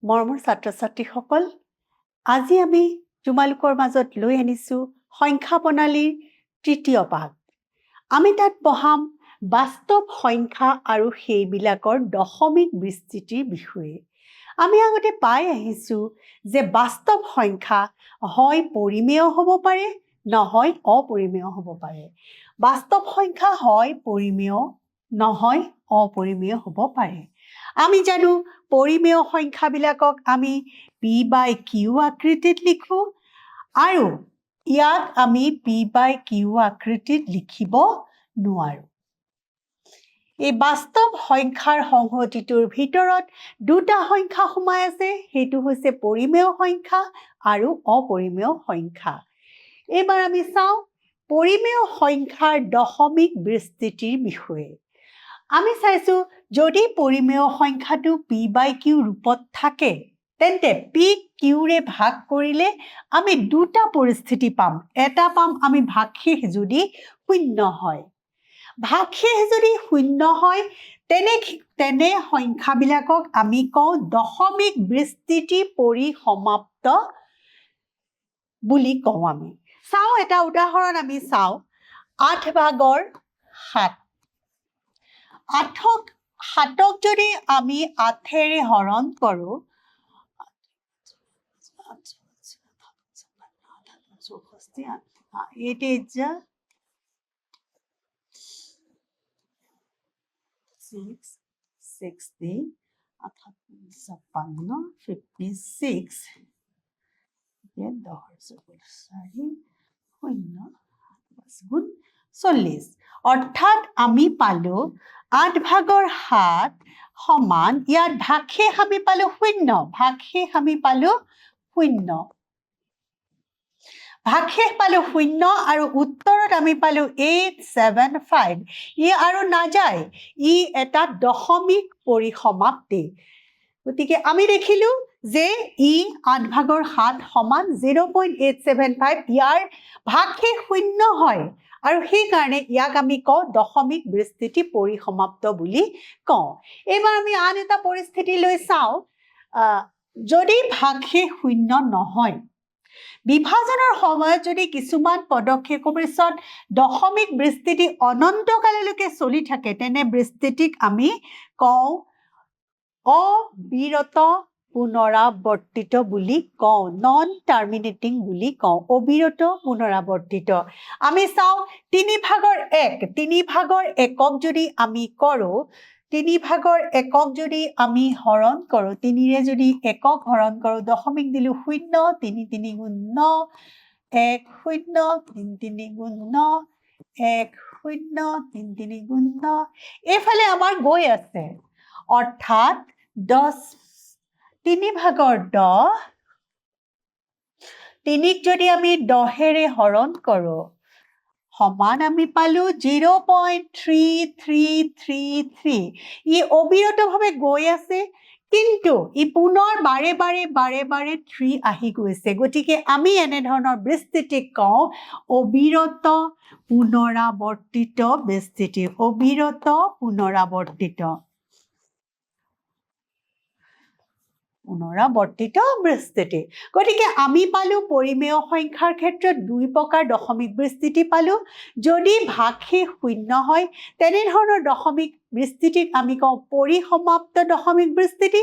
মৰমৰ ছাত্ৰ-ছাত্ৰীসকল, আজি আমি তোমালোকৰ মাজত লৈ আনিছোঁ সংখ্যা প্ৰণালীৰ তৃতীয় পাঠ। আমি তাত পঢ়াম বাস্তৱ সংখ্যা আৰু সেইবিলাকৰ দশমিক বিস্তৃতিৰ বিষয়ে। আমি আগতে পাই আহিছোঁ যে বাস্তৱ সংখ্যা হয় পৰিমেয় হ'ব পাৰে, নহয় অপৰিমেয় হ'ব পাৰে। বাস্তৱ সংখ্যা হয় পৰিমেয়, নহয় অপৰিমেয় হ'ব পাৰে। আমি জানো পৰিমেয় সংখ্যাবিলাকক আমি p/q আকৃতিত লিখোঁ আৰু ইয়াক আমি p/q আকৃতিত লিখিব নোৱাৰোঁ। এই বাস্তৱ সংখ্যাৰ সংহতিটোৰ ভিতৰত দুটা সংখ্যা সোমাই আছে, সেইটো হৈছে পৰিমেয় সংখ্যা আৰু অপৰিমেয় সংখ্যা। এইবাৰ আমি চাওঁ পৰিমেয় সংখ্যাৰ দশমিক বিস্তৃতিৰ বিষয়ে। আমি চাইছোঁ যদি পৰিমেয় সংখ্যাটো p/q ৰূপত থাকে তেন্তে p/qৰে ভাগ কৰিলে আমি দুটা পৰিস্থিতি পাম। এটা পাম আমি ভাগশেষ যদি শূন্য হয়। ভাগশেষ যদি শূন্য হয় তেনে সংখ্যাবিলাকক আমি কওঁ দশমিক বিস্তৃতি পৰিসমাপ্ত বুলি কওঁ আমি। চাওঁ এটা উদাহৰণ আমি চাওঁ 8/7। 7ক যদি আমি 8ৰে হৰণ কৰোঁ, it is 60, 56, 40, অৰ্থাৎ আমি পালোঁ 8/7 সমান, ইয়াত ভাগশেষ আমি পালোঁ শূন্য, ভাগশেষ আমি পালোঁ শূন্য। ভাগশেষ পালোঁ শূন্য আৰু উত্তৰত আমি পালোঁ 875। ই আৰু নাযায়, ই এটা দশমিক পৰিসমাপ্তি। গতিকে আমি দেখিলোঁ যে ই 8/7 সমান 0.875, ইয়াৰ ভাগশেষ শূন্য হয় আৰু সেইকাৰণে ইয়াক আমি কওঁ দশমিক বিস্তৃতি পৰিসমাপ্ত বুলি কওঁ। এইবাৰ আমি আন এটা পৰিস্থিতিলৈ চাওঁ, যদি ভাগশেষ শূন্য নহয়, বিভাজনৰ সময়ত যদি কিছুমান পদক্ষেপৰ পিছত দশমিক বিস্তৃতি অনন্তকাললৈকে চলি থাকে তেনে বিস্তৃতিক আমি কওঁ অবিৰত পুনৰাৱৰ্তিত বুলি কওঁ, নন টাৰ্মিনেটিং বুলি কওঁ, অবিৰত পুনৰাৱৰ্তিত। আমি চাওঁ 3/1, 3/1ক যদি আমি কৰোঁ, 3/1ক যদি আমি হৰণ কৰোঁ, 3ৰে যদি 1ক হৰণ কৰোঁ, দশমিক দিলোঁ 0, 3 3 গুণ 9, 1 0, 3 3 গুণ 9, 1 0, 3 3 গুণ 9, এইফালে আমাৰ গৈ আছে, অৰ্থাৎ 3/10, 3ক যদি আমি 10ৰে হৰণ কৰোঁ সমান আমি পালোঁ 0.3333। ই অবিৰতভাৱে গৈ আছে, কিন্তু ই পুনৰ বাৰে বাৰে 3 আহি গৈছে। গতিকে আমি এনেধৰণৰ বিস্তৃতিক কওঁ অবিৰত পুনৰাৱৰ্তিত বিস্তৃতি, অবিৰত পুনৰাৱৰ্তিত বিস্তৃতি। গতিকে আমি পালোঁ পৰিমেয় সংখ্যাৰ ক্ষেত্ৰত দুই প্ৰকাৰ দশমিক বিস্তৃতি পালোঁ। যদি ভাগশেষ শূন্য হয় তেনেধৰণৰ দশমিক বিস্তৃতিক আমি কওঁ পৰিসমাপ্ত দশমিক বিস্তৃতি,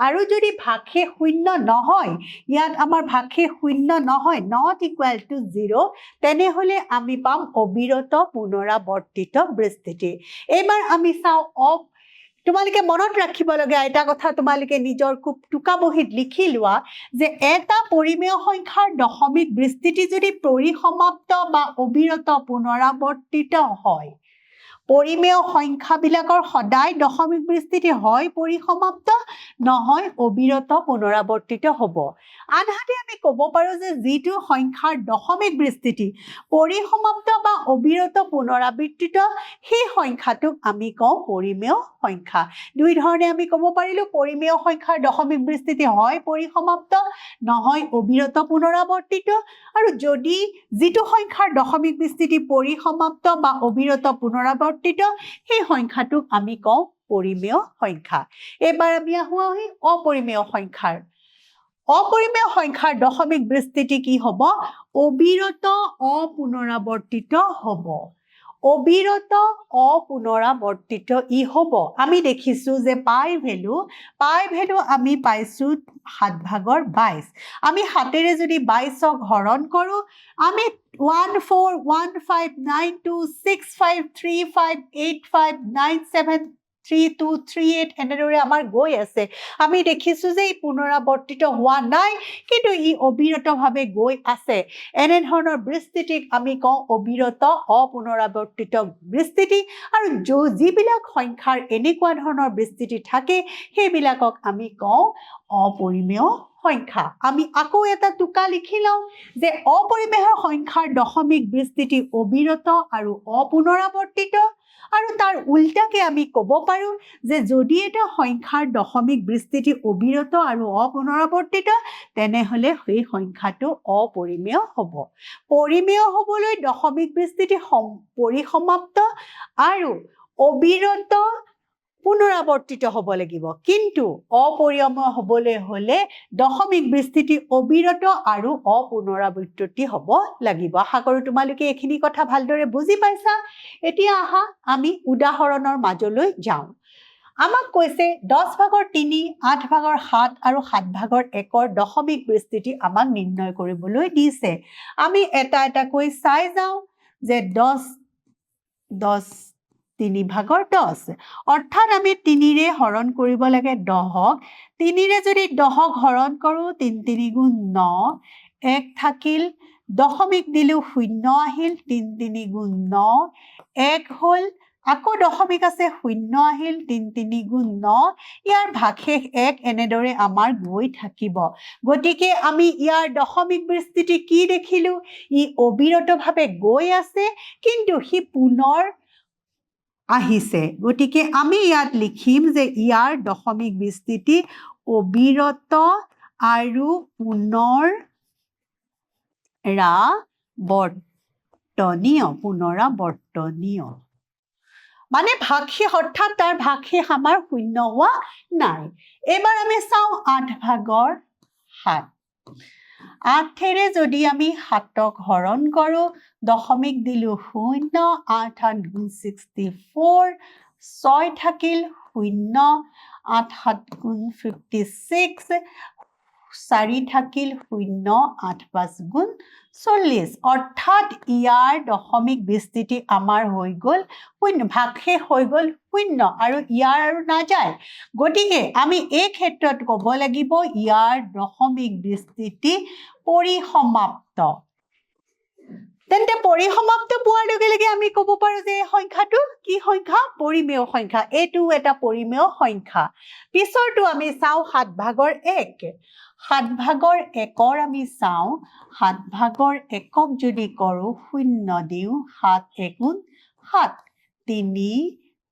আৰু যদি ভাগশেষ শূন্য নহয়, ইয়াত আমাৰ ভাগশেষ শূন্য নহয়, not equal to 0, তেনেহ'লে আমি পাম অবিৰত পুনৰাৱৰ্তিত বিস্তৃতি। এইবাৰ আমি চাওঁ তোমালোকে মনত ৰাখিবলগীয়া এটা কথা, তোমালোকে নিজৰ খুব টোকা বহীত লিখি লোৱা যে এটা পৰিমেয় সংখ্যাৰ দশমিক বিস্তৃতি যদি পৰিসমাপ্ত বা অবিৰত পুনৰাৱৰ্তিত হয়, পৰিমেয় সংখ্যাবিলাকৰ সদায় দশমিক বিস্তৃতি হয় পৰিসমাপ্ত, নহয় অবিৰত পুনৰাৱৰ্তিত হ'ব। আনহাতে আমি ক'ব পাৰোঁ যে যিটো সংখ্যাৰ দশমিক বিস্তৃতি পৰিসমাপ্ত বা অবিৰত পুনৰাবৃত্তিত, সেই সংখ্যাটোক আমি কওঁ পৰিমেয় সংখ্যা। দুই ধৰণে আমি ক'ব পাৰিলোঁ পৰিমেয় সংখ্যাৰ দশমিক বিস্তৃতি হয় পৰিসমাপ্ত, নহয় অবিৰত পুনৰাৱৰ্তিত, আৰু যদি যিটো সংখ্যাৰ দশমিক বিস্তৃতি পৰিসমাপ্ত বা অবিৰত পুনৰাৱৰ্তিত, সেই সংখ্যাটোক আমি কওঁ পৰিমেয় সংখ্যা এবাৰ আমি আহোঁ অপৰিমেয় সংখ্যাৰ অপৰিমেয় সংখ্যাৰ দশমিক বিস্তৃতি কি হ'ব অবিৰত অপুনৰাবৰ্তিত হ'ব অবিৰত অপুনৰাবৰ্তিত ই হ'ব আমি দেখিছোঁ যে পাই ভেলু আমি পাইছোঁ 7/22 আমি 7ৰে যদি 22ক হৰণ কৰোঁ আমি 141592653585973238 এনেদৰে আমাৰ গৈ আছে আমি দেখিছোঁ যে ই পুনৰাবৰ্তিত হোৱা নাই কিন্তু ই অবিৰতভাৱে গৈ আছে এনেধৰণৰ বিস্তৃতিক আমি কওঁ অবিৰত অপুনৰাবৰ্তিত বিস্তৃতি আৰু যিবিলাক সংখ্যাৰ এনেকুৱা ধৰণৰ বিস্তৃতি থাকে সেইবিলাকক আমি কওঁ অপৰিমেয় সংখ্যা আমি আকৌ এটা টোকা লিখি লওঁ যে অপৰিমেয় সংখ্যাৰ দশমিক বিস্তৃতি অবিৰত আৰু অপুনৰাবৰ্তিত আৰু তাৰ উল্টাকে আমি ক'ব পাৰোঁ যে যদি এটা সংখ্যাৰ দশমিক বিস্তৃতি অবিৰত আৰু অপুনৰাবৰ্তিত তেনেহ'লে সেই সংখ্যাটো অপৰিমেয় হ'ব পৰিমেয় হ'বলৈ দশমিক বিস্তৃতি পৰিসমাপ্ত আৰু অবিৰত পুনৰাবৰ্তিত হ'ব লাগিব কিন্তু অপৰিমেয় হ'বলৈ হ'লে দশমিক বিস্তৃতি অবিৰত আৰু অপুনৰাবৰ্তিত হ'ব লাগিব আশা কৰোঁ তোমালোকে এইখিনি কথা ভালদৰে বুজি পাইছা এতিয়া আহা আমি উদাহৰণৰ মাজলৈ যাওঁ আমাক কৈছে 10/3 8/7 আৰু 7/1 দশমিক বিস্তৃতি আমাক নিৰ্ণয় কৰিবলৈ দিছে আমি এটা এটাকৈ চাই যাওঁ যে 10 3/10 অৰ্থাৎ আমি 3ৰে হৰণ কৰিব লাগে 10ক 3ৰে যদি 10ক হৰণ কৰোঁ 3 3 গুণ 9 1 থাকিল দশমিক দিলো 0 আহিল 3 3 গুণ 9 1 হ'ল আকৌ দশমিক আছে 0 আহিল 3 3 গুণ 9 ইয়াৰ ভাগশেষ 1 এনেদৰে আমাৰ গৈ থাকিব গতিকে আমি ইয়াৰ দশমিক বিস্তৃতি কি দেখিলো ই অবিৰতভাৱে গৈ আছে কিন্তু হি পুনৰ আহিছে গতিকে আমি ইয়াত লিখিম যে ইয়াৰ দশমিক বিস্তৃতি অবিৰত আৰু পুনৰাবৰ্তনীয় মানে ভাগশেষ অৰ্থাৎ তাৰ ভাগশেষ আমাৰ 0 হোৱা নাই এবাৰ আমি চাওঁ 8/7 8ৰে যদি আমি 7ক হৰণ কৰোঁ দশমিক দিলো 0 8 8 গুণ 64 6 থাকিল 0 8 7 গুণ 56 4 থাকিল 0 8 5 গুণ 40 অৰ্থাৎ ইয়াৰ দশমিক বিস্তৃতি আমাৰ হৈ গ'ল 0 ভাগশেষ হৈ গ'ল 0 আৰু ইয়াৰ আৰু নাযায় গতিকে আমি এই ক্ষেত্ৰত ক'ব লাগিব ইয়াৰ দশমিক বিস্তৃতি পৰিসমাপ্ত তেন্তে পৰিসমাপ্ত পোৱাৰ লগে লগে আমি ক'ব পাৰোঁ যে এই সংখ্যাটো কি সংখ্যা পৰিমেয় সংখ্যা এইটো এটা পৰিমেয় সংখ্যা পিছৰটো আমি চাওঁ 7/1 7/1 আমি চাওঁ 7/1ক যদি কৰোঁ 0 দিওঁ 7 1 7 3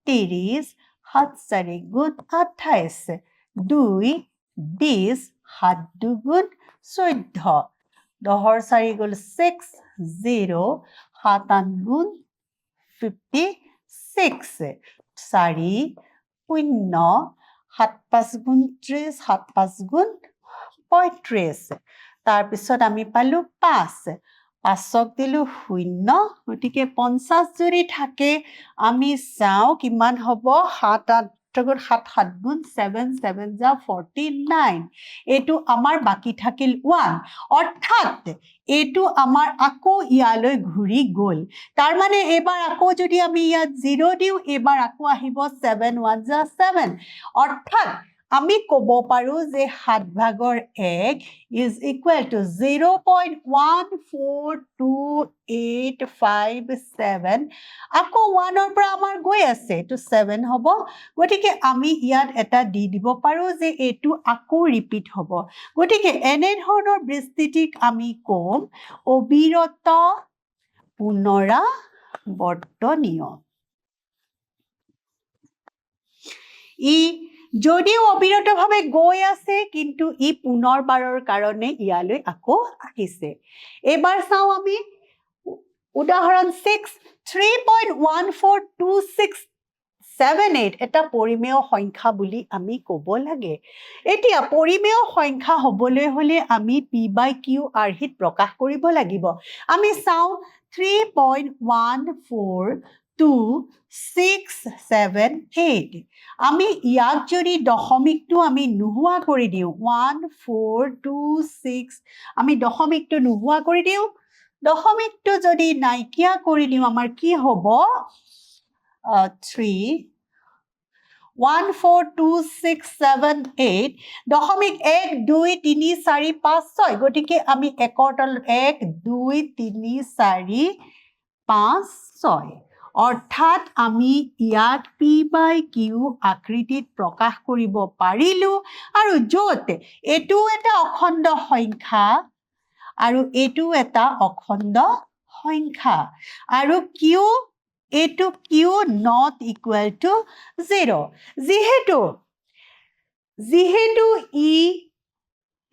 30 7 4 গুণ 28 2 20 7 2 গুণ 14 10 4 গুণ 6 0 7 8 গুণ 56 4 0 7 5 গুণ 30 7 5 গুণ 35 তাৰপিছত আমি পালোঁ 5 5ক দিলোঁ 0 গতিকে 50 যদি থাকে আমি চাওঁ কিমান হ'ব 7 8 7 7 গুণ 7 7 যা 49 এইটো আমাৰ বাকী থাকিল 1 অৰ্থাৎ এইটো আমাৰ আকৌ ইয়ালৈ ঘূৰি গ'ল তাৰ মানে এবাৰ আকৌ যদি আমি ইয়াত 0 দিওঁ এবাৰ আকৌ আহিব 7 1 যা 7 অৰ্থাৎ আমি ক'ব পাৰোঁ যে 7/1 is equal to 0.14287 আকৌ 1ৰ পৰা আমাৰ গৈ আছে এইটো 7 হ'ব গতিকে আমি ইয়াত এটা দি দিব পাৰোঁ যে এইটো আকৌ ৰিপিট হ'ব গতিকে এনেধৰণৰ বিস্তৃতিক আমি ক'ম অবিৰত পুনৰাবৰ্তনীয় ই যদিও অবিৰতভাৱে গৈ আছে কিন্তু ই পুনৰবাৰৰ কাৰণে ইয়ালৈ আকৌ আহিছে এবাৰ চাওঁ আমি উদাহৰণ 6 3.1426 7, 8 এটা পৰিমেয় সংখ্যা বুলি আমি ক'ব লাগে এতিয়া পৰিমেয় সংখ্যা হ'বলৈ হ'লে আমি p by q আৰ্হিত প্ৰকাশ কৰিব লাগিব আমি চাওঁ 3.142678 আমি ইয়াক যদি দশমিকটো আমি নোহোৱা কৰি দিওঁ 1426 আমি দশমিকটো নোহোৱা কৰি দিওঁ দশমিকটো যদি নাইকিয়া কৰি দিওঁ আমাৰ কি হ'ব 142678 দশমিক 1 2 3 4 5 6 গতিকে আমি একৰ তলত 1 2 3 4 5 6 অৰ্থাৎ আমি ইয়াত p by q আকৃতিত প্ৰকাশ কৰিব পাৰিলো আৰু য'ত এইটো এটা অখণ্ড সংখ্যা আৰু এইটো এটা অখণ্ড সংখ্যা আৰু q এইটো q not equal to 0 যিহেতু ই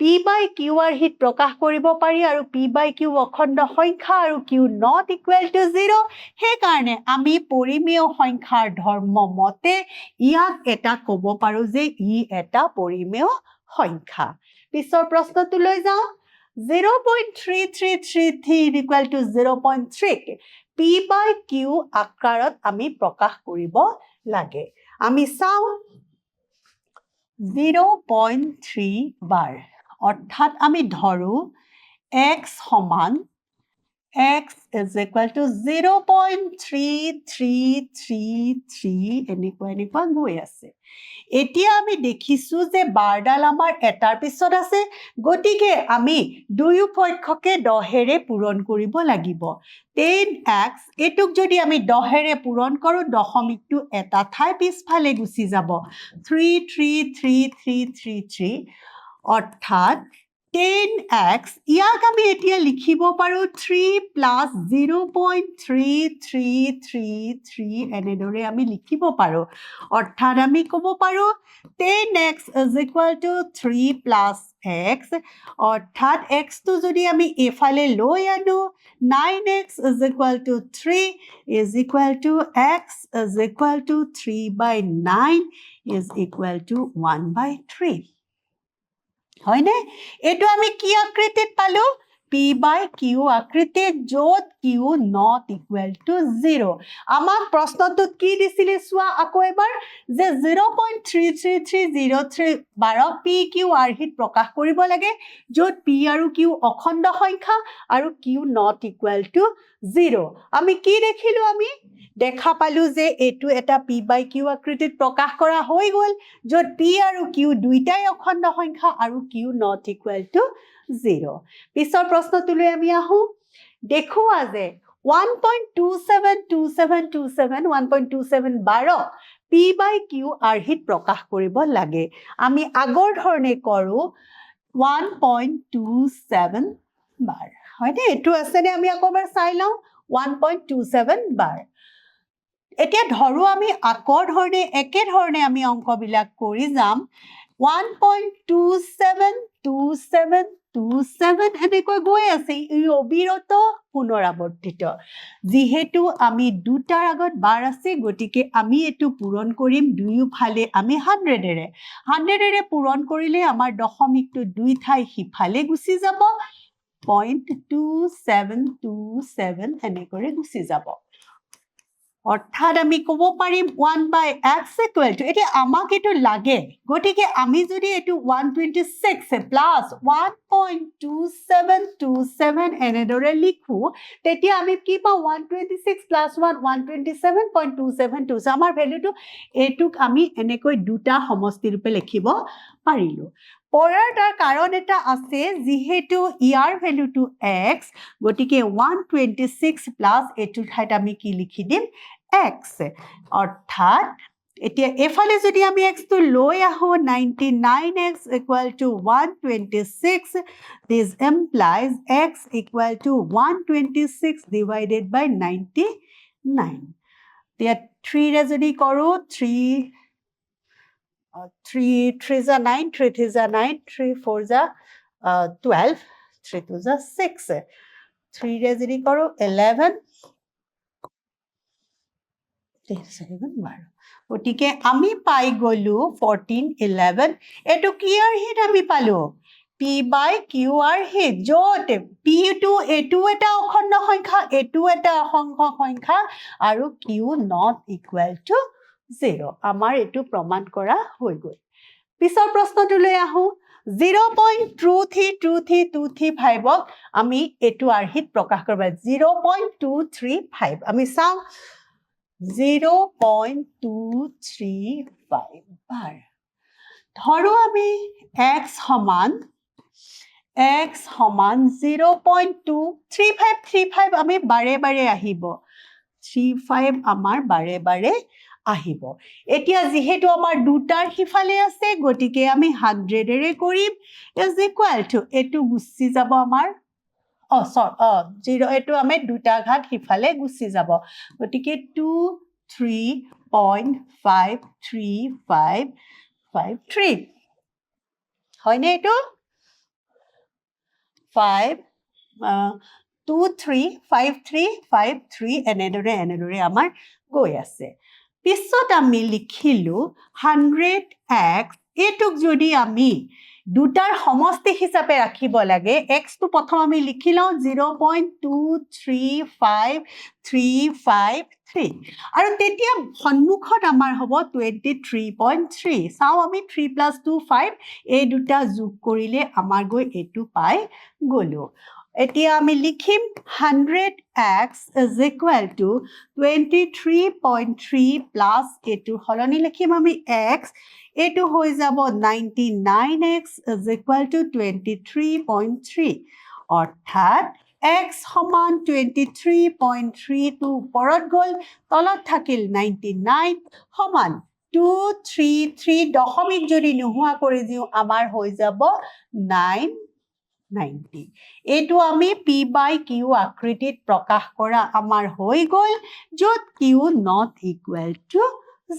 p by q আৰ্হিত প্ৰকাশ কৰিব পাৰি আৰু p by q অখণ্ড সংখ্যা আৰু q not equal to 0 সেইকাৰণে আমি পৰিমেয় সংখ্যাৰ ধৰ্ম মতে ইয়াক এটা ক'ব পাৰো যে ই এটা পৰিমেয় সংখ্যা পিছৰ প্ৰশ্নটোলৈ যাওঁ 0.3333 equal to 0.3 p by q আকাৰত আমি প্ৰকাশ কৰিব লাগে আমি চাওঁ 0.3 বাৰ অৰ্থাৎ আমি ধৰো x সমান x is equal to 0.3333 এনেকুৱা গৈ আছে এতিয়া আমি দেখিছো যে বাৰডাল আমাৰ এটাৰ পিছত আছে গতিকে আমি দুয়ো পক্ষকে 10ৰে পূৰণ কৰিব লাগিব 10x এটুক যদি আমি 10ৰে পূৰণ কৰো দশমিকটো এটা ঠাই পিছফালে গুচি যাব 33333 অৰ্থাৎ 10x ইয়াক আমি এতিয়া লিখিব পাৰো 3 plus 0.3333 এনেদৰে আমি লিখিব পাৰো অৰ্থাৎ আমি ক'ব পাৰো 10x is equal to 3 plus x অৰ্থাৎ x টো যদি আমি এফালে লৈ আনো 9x is equal to 3 is equal to x is equal to 3 by 9 is equal to 1 by 3 হয়নে এটো আমি কি আকৃতিত পালো p by q আকৃতিত য'ত q not equal to 0 আমাক প্ৰশ্নটোত কি দিছিলে চোৱা আকৌ এবাৰ যে 0.33303 বাৰক p q আৰ্হিত প্ৰকাশ কৰিব লাগে য'ত p আৰু q অখণ্ড সংখ্যা আৰু q not equal to 0 আমি কি দেখিলো আমি দেখা পালো যে এটো এটা p by q আকৃতিত প্ৰকাশ কৰা হৈ গ'ল য'ত p আৰু q দুইটাই অখণ্ড সংখ্যা আৰু q not equal to 0 পিছৰ প্ৰশ্নটোলৈ আমি আহো দেখুৱা যে 1.272727 1.27 বাৰক p by q আৰ্হিত প্ৰকাশ কৰিব লাগে আমি আগৰ ধৰণে কৰো 1.27 বাৰ হয়নে এটো আছেনে আমি আকৌ এবাৰ চাই লওঁ 1.27 বাৰ এতিয়া ধৰো আমি আকৌ ধৰণে একে ধৰণে আমি অংকবিলাক কৰি যাম 1.272727 এনেকৈ গৈ আছে ই অবিৰত পুনৰাৱৰ্তিত যিহেতু আমি দুটাৰ আগত বাৰ আছে গতিকে আমি এটো পূৰণ কৰিম দুয়োফালে আমি 100ৰে পূৰণ কৰিলে আমাৰ দশমিকটো দুই ঠাই সিফালে গুচি যাব 0.2727 এনেকৈ গুচি যাব অৰ্থাৎ আমি ক'ব পাৰিম 1 by x equal to এতিয়া আমাক এটো লাগে গতিকে আমি যদি এটো 126 plus 1.2727 এনেদৰে লিখো তেতিয়া আমি কি পাওঁ 126 plus 1 127.272 আমাৰ ভ্যালুটো এটুক আমি এনেকৈ দুটা সমষ্টি ৰূপে লিখিব পাৰিলো পৰাৰ তাৰ কাৰণ এটা আছে যিহেতু ইয়াৰ ভ্যালুটো x গতিকে 126 plus এটু ঠাইত আমি কি লিখি দিম x অৰ্থাৎ এতিয়া এফালে যদি আমি x টো লৈ আহো 99x equal to 126 this implies x equal to 126 divided by 99 এতিয়া 3 ৰে যদি কৰো 3 3 is a 9 3 is a 9 3 4 is a 12 3 2 is a 6 3 ৰে যদি কৰো 11 7 12 গতিকে আমি পাই গলো 14 11 এটো কি আর হিট আমি পালো p by q আর হিট যত p টু এটো এটা অখণ্ড সংখ্যা এটো এটা অসংখ্য সংখ্যা আৰু q not equal to 0 আমাৰ এটো প্ৰমাণ কৰা হৈ গল পিছৰ প্ৰশ্নটোলৈ আহো 0.232325 আমি এটো আৰহিত প্ৰকাশ কৰিব 0.235 আমি চাও 0.235 বাৰ ধৰো আমি x সমান 0.23535 আমি বাৰে বাৰে আহিব 35 আমাৰ বাৰে বাৰে আহিব এতিয়া যেহেতু আমাৰ দুটাৰ হিফালে আছে গতিকে আমি 100 এৰে কৰিম is equal to এটো গুছি যাব আমাৰ জিৰ' এটো আমি দুটা ঘাত হিফালে গুছি যাব গতিকে 23.53553 হয়নে এটো 235353 এনেদৰে আমাৰ গৈ আছে পিছত আমি লিখিলো 100x এটোক যদি আমি দুটাৰ সমষ্টি হিচাপে ৰাখিব লাগে x তো প্ৰথম আমি লিখি লওঁ 0.235353 আৰু তেতিয়া সন্মুখত আমাৰ হ'ব 23.3 চাও আমি 3 + 2 5 এই দুটা যোগ কৰিলে আমাৰ গৈ এটো পাই গলো এতিয়া আমি লিখিম 100x is equal to 23.3 plus এটো হলনি লিখিম আমি x এটো হৈ যাব 99x is equal to 23.3 অৰ্থাৎ x সমান 23.3 টো ওপৰত গল তলত থাকিল 99 সমান 233 দশমিক যদি নোহোৱা কৰি দিও আমাৰ হৈ যাব 990 এটো আমি p by q আকৃতিত প্ৰকাশ কৰা আমাৰ হৈ গল যত q not equal to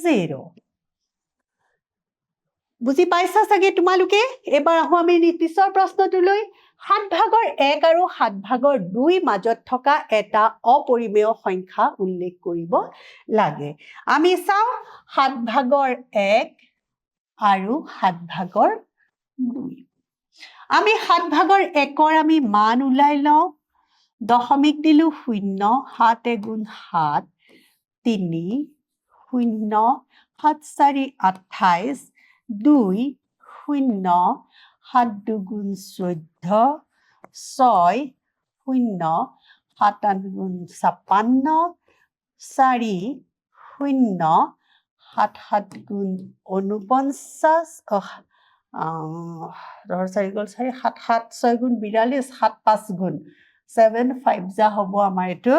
0 বুজি পাইছা সাগে তোমালোকে এবাৰ আহো আমি পিছৰ প্ৰশ্নটোলৈ 7/1 আৰু 7/2 মাজত থকা এটা অপৰিমেয় সংখ্যা উল্লেখ কৰিব লাগে আমি চাও 7/1 আৰু 7/2 আমি 7/1 আমি মান উলাই লও দশমিক দিলু 0 7 গুণ 7 3 0 7 4 28 2 0 7 দুগুণ 14 6 0 7 8 গুণ 56 4 0 7 7 গুণ 49 4 7 7 গুণ 42 7 5 গুণ 7 5 যা হ'ব আমাৰ এটো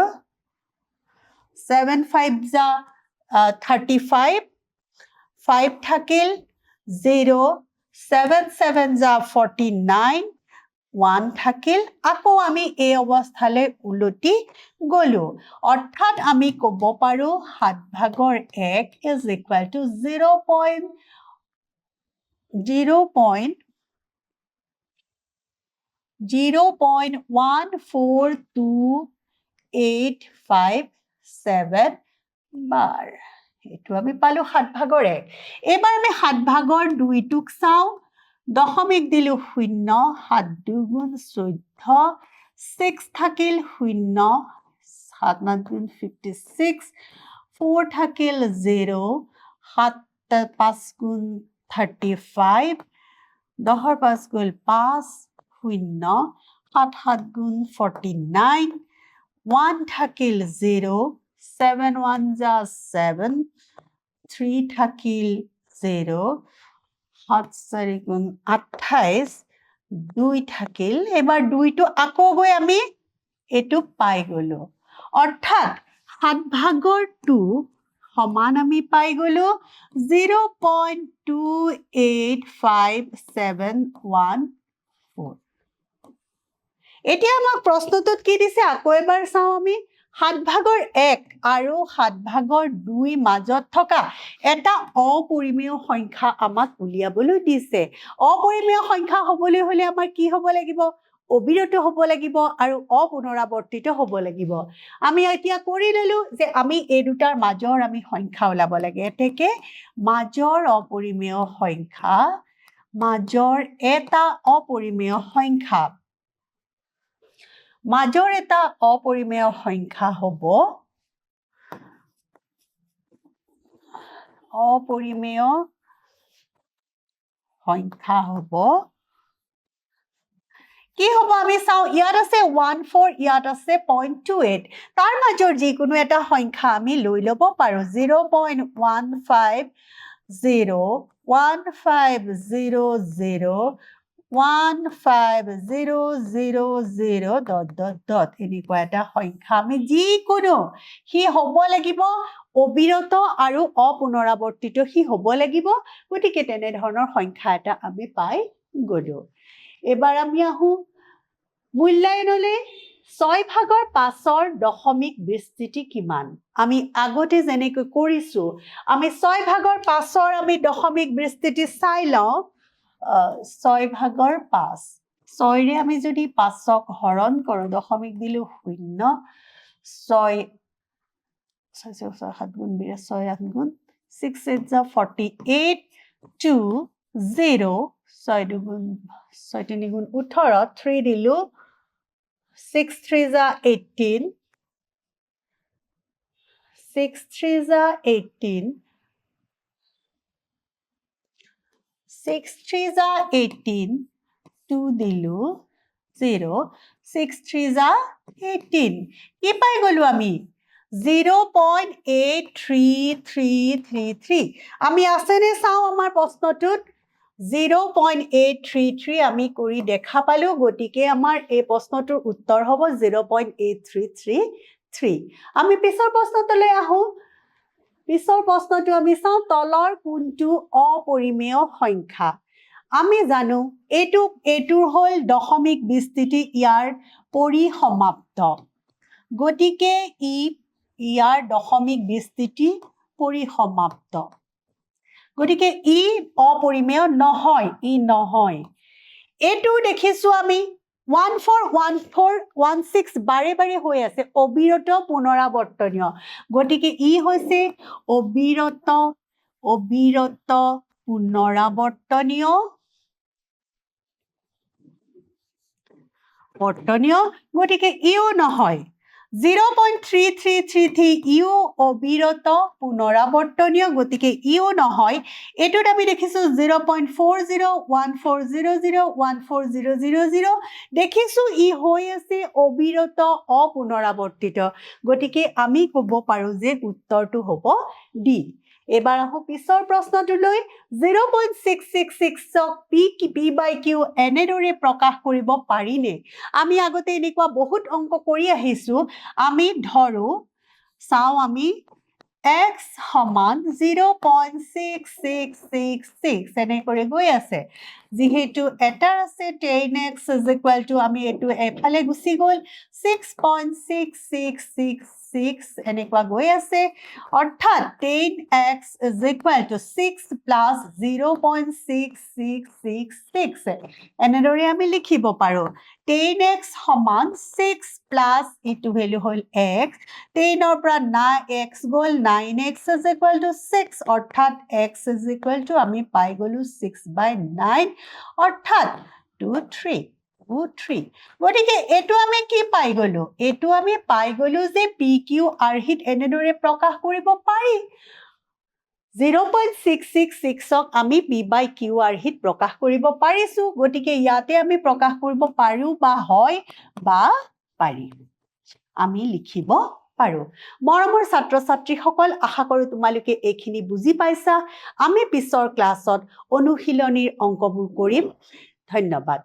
7 5 যা 35 5 থাকিল 0 7 7 যা 49 1 থাকিল আকৌ আমি এই অৱস্থালে উলটি গলো অৰ্থাৎ আমি ক'ব পাৰো 7/1 is equal to 0.14287 বাৰ এটো আমি পালো 7/1 এবাৰ আমি 7/2 টুক চাও দশমিক দিলু 0 7 দুগুণ 14 6 থাকিল 0 7 9 গুণ 56 4 থাকিল 0 7 5 গুণ 35 10 5 গুণ 5 0 7 7 গুণ 49 1 থাকিল 0 7 1 যা 7 3 থাকিল 0 7 4 গুণ 28 2 থাকিল এবাৰ 2 টো আকৌ গৈ আমি এটো পাই গলো অৰ্থাৎ 7/2 সমান আমি পাই গলো 0.28571 এতিয়া আমাক প্ৰশ্নটোত কি দিছে আকৌ এবাৰ চাও আমি 7/1 আৰু 7/2 মাজত থকা এটা অপৰিমেয় সংখ্যা আমাক উলিয়াবলৈ দিছে অপৰিমেয় সংখ্যা হ'বলৈ হলে আমাৰ কি হ'ব লাগিব অবিৰত হ'ব লাগিব আৰু অপুনৰাৱৰ্তিত হ'ব লাগিব আমি এতিয়া কৰি ললো যে আমি এই দুটাৰ মাজৰ আমি সংখ্যা ওলাব লাগে এতেকে মাজৰ অপৰিমেয় সংখ্যা মাজৰ এটা অপৰিমেয় সংখ্যা মাজৰ এটা অপৰিমেয় সংখ্যা হ'ব অপৰিমেয় সংখ্যা হ'ব কি হ'ব আমি চাও ইয়াত আছে 14 ইয়াত আছে 0.28 তাৰ মাজৰ যিকোনো এটা সংখ্যা আমি লৈ ল'ব পাৰো 0.150 1500 এনেকুৱা এটা সংখ্যা আমি যিকোনো সি হ'ব লাগিব অবিৰত আৰু অপুনৰাৱৰ্তিত সি হ'ব লাগিব গতিকে তেনে ধৰণৰ সংখ্যা এটা আমি পাই গলো এবাৰ আমি আহো মূল্যায়নলৈ 6/5ৰ দশমিক বিস্তৃতি কিমান আমি আগতে যেনেকৈ কৰিছো আমি 6/5ৰ আমি দশমিক বিস্তৃতি চাই লওঁ 6/5 6ৰে আমি যদি 5ক হৰণ কৰো দশমিক দিলো 0 6 7 গুণ 6 8 গুণ 6 8 যা 48 2 0 6 দুগুণ 6 3 গুণ 18 3 দিলো 6 3 যা 18 6 3 যা 18 6 3 যা 18 2 দিলো 0 6 3 যা 18 কি পাই গলো আমি 0.83333 আমি আছেনে চাও আমাৰ প্ৰশ্নটোত 0.833 আমি কৰি দেখা পালো গতিকে আমাৰ এই প্ৰশ্নটোৰ উত্তৰ হ'ব 0.8333 আমি পিছৰ প্ৰশ্নটোলৈ আহো পিছৰ প্ৰশ্নটো আমি চাও তলৰ কোনটো অপৰিমেয় সংখ্যা আমি জানো এইটোৰ হ'ল দশমিক বিস্তৃতি ইয়াৰ পৰিসমাপ্ত গতিকে ইয়াৰ দশমিক বিস্তৃতি পৰিসমাপ্ত গতিকে ই অপৰিমেয় নহয় ই নহয় এইটো দেখিছো আমি 141416 বাৰে বাৰে হৈ আছে অবিৰত পুনৰাৱৰ্তনীয় গতিকে ই হৈছে অবিৰত পুনৰাৱৰ্তনীয় গতিকে ইও নহয় 0.3333 ইও অবিৰত পুনৰাৱৰ্তনীয় গতিকে ইও নহয় এটোত আমি দেখিছো 0.4014001400 দেখিছো ই হৈ আছে অবিৰত অপুনৰাৱৰ্তিত গতিকে আমি ক'ব পাৰো যে উত্তৰটো হ'ব ডি এবাৰ আহো পিছৰ প্ৰশ্নটোলৈ 0.666ক p by q এনেদৰে প্ৰকাশ কৰিব পাৰিনে আমি আগতে এনেকুৱা বহুত অংক কৰি আহিছো আমি ধৰো চাও আমি x সমান 0.6666 এনে কৰি গৈ আছে যেহেতু এটা আছে 10x আমি এটো এফালে গুছি গল 6.6666 এনেকুৱা গৈ আছে অৰ্থাৎ 10x 6 plus 0.6666 এনেদৰে আমি লিখিব পাৰো 10x সমান 6 plus ইটো ভ্যালু হল x 10 ৰ পৰা x গল 9x 6 অৰ্থাৎ x আমি পাই গলো 6/9 অৰ্থাৎ 23 গতিকে এটো আমি কি পাই গলো এটো আমি পাই গলো যে pq আৰহিত এনেদৰে প্ৰকাশ কৰিব পাৰি 0.666ক আমি p by q আৰহিত প্ৰকাশ কৰিব পাৰিছো গতিকে ইয়াতে আমি প্ৰকাশ কৰিব পাৰো বা হয় বা পাৰি আমি লিখিব পাৰো মৰমৰ ছাত্ৰ ছাত্ৰীসকল আশা কৰো তোমালোকে এইখিনি বুজি পাইছা আমি পিছৰ ক্লাছত অনুশীলনীৰ অংকবোৰ কৰিম ধন্যবাদ